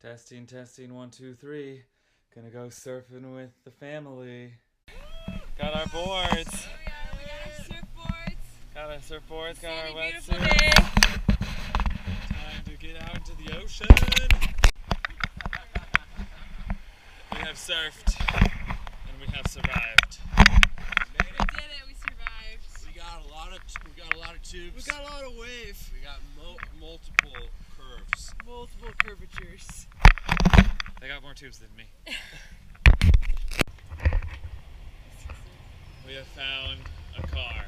Testing, testing, 1, 2, 3. Gonna go surfing with the family. Got our boards. Oh yeah, we got our surfboards. Got our surfboards, got our Beautiful wetsuits. day. Time to get out into the ocean. We have surfed and we have survived. We did it. We survived. We got a lot of tubes. We got a lot of wave. We got multiple curves. Multiple curvatures. They got more tubes than me. We have found a car.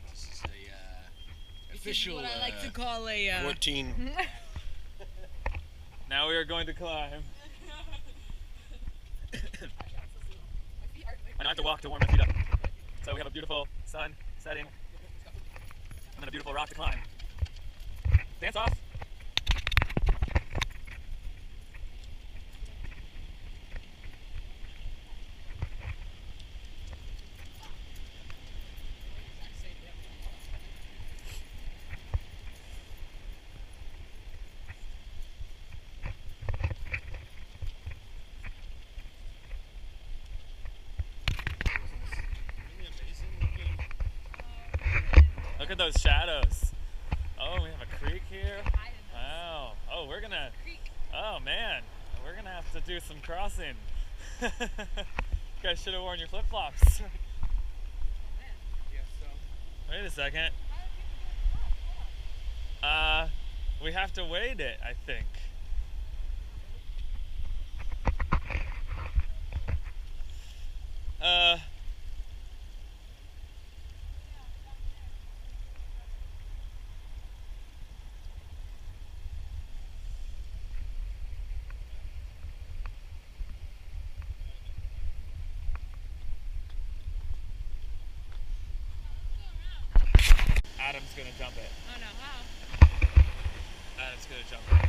This is a official What I like to call a 14. Now we are going to climb. I have to walk to warm my feet up. So we have a beautiful sun setting and then a beautiful rock to climb. Dance off. Look at those shadows. Oh, we have a creek here. Wow. Oh, we're gonna. Oh man, we're gonna have to do some crossing. You guys should have worn your flip flops. Yes, so. Wait a second. We have to wait it, I think. Adam's gonna jump it. Oh no! Wow. Adam's gonna jump it.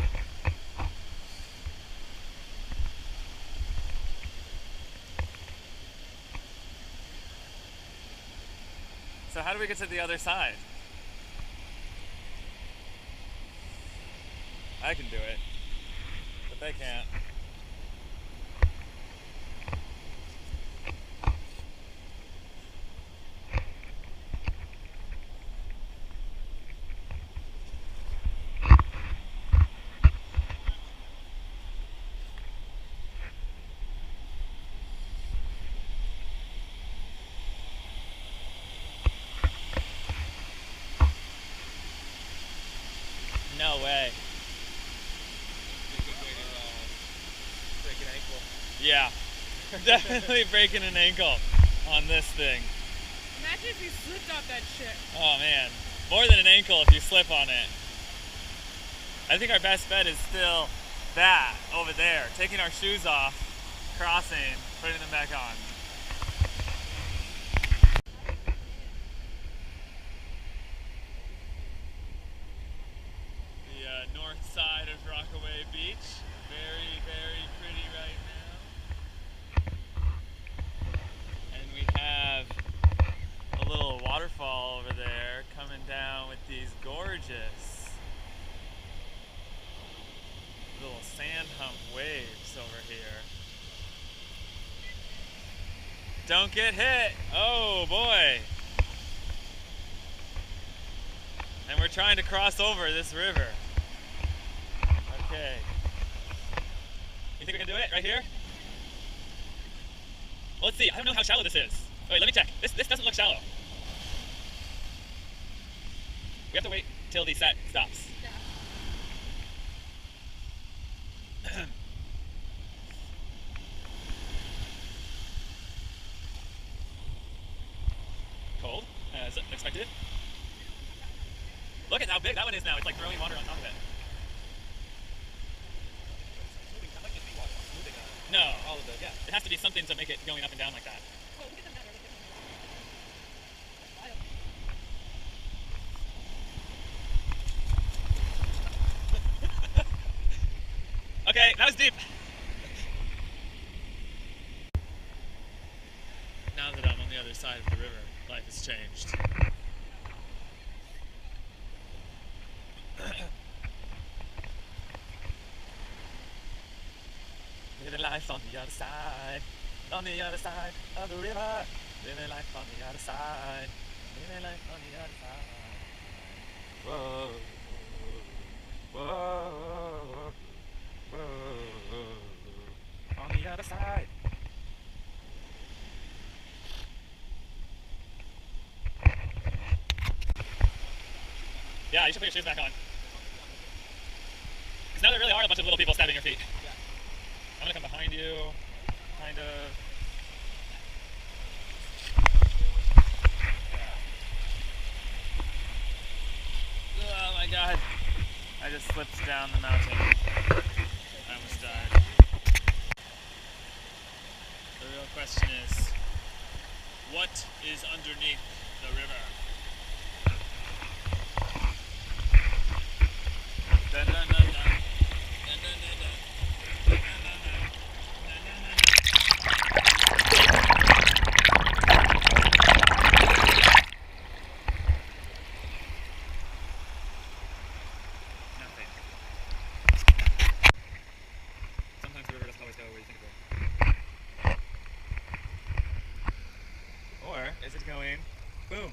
So how do we get to the other side? I can do it, but they can't. No way. Break an ankle. Yeah, definitely breaking an ankle on this thing. Imagine if you slipped off that shit. Oh man, more than an ankle if you slip on it. I think our best bet is still that over there, taking our shoes off, crossing, putting them back on. The north side of Rockaway Beach, very, very pretty right now. And we have a little waterfall over there coming down with these gorgeous little sand hump waves over here. Don't get hit! Oh boy! And we're trying to cross over this river. Okay. You think we can do it right here? Well, let's see. I don't know how shallow this is. Wait, let me check. This doesn't look shallow. We have to wait till the set stops. Cold, as expected. Look at how big that one is now. It's like throwing water on top of it. No, all of those, yeah. It has to be something to make it going up and down like that. Okay, that was deep. side of the river, life has changed. Living life on the other side of the river. Living life on the other side. Living life on the other side. Whoa, whoa, whoa, on the other side. Yeah, you should put your shoes back on. Because now there really are a bunch of little people stabbing your feet. I'm gonna come behind you, kind of. Oh my god. I just slipped down the mountain. I almost died. The real question is, what is underneath the river? Dun, dun, dun, dun. Dun, dun, dun, dun. Dun, dun, dun, dun. Dun, dun, dun, dun. Nothing. Sometimes the river doesn't always go where you think it will. Or is it going boom?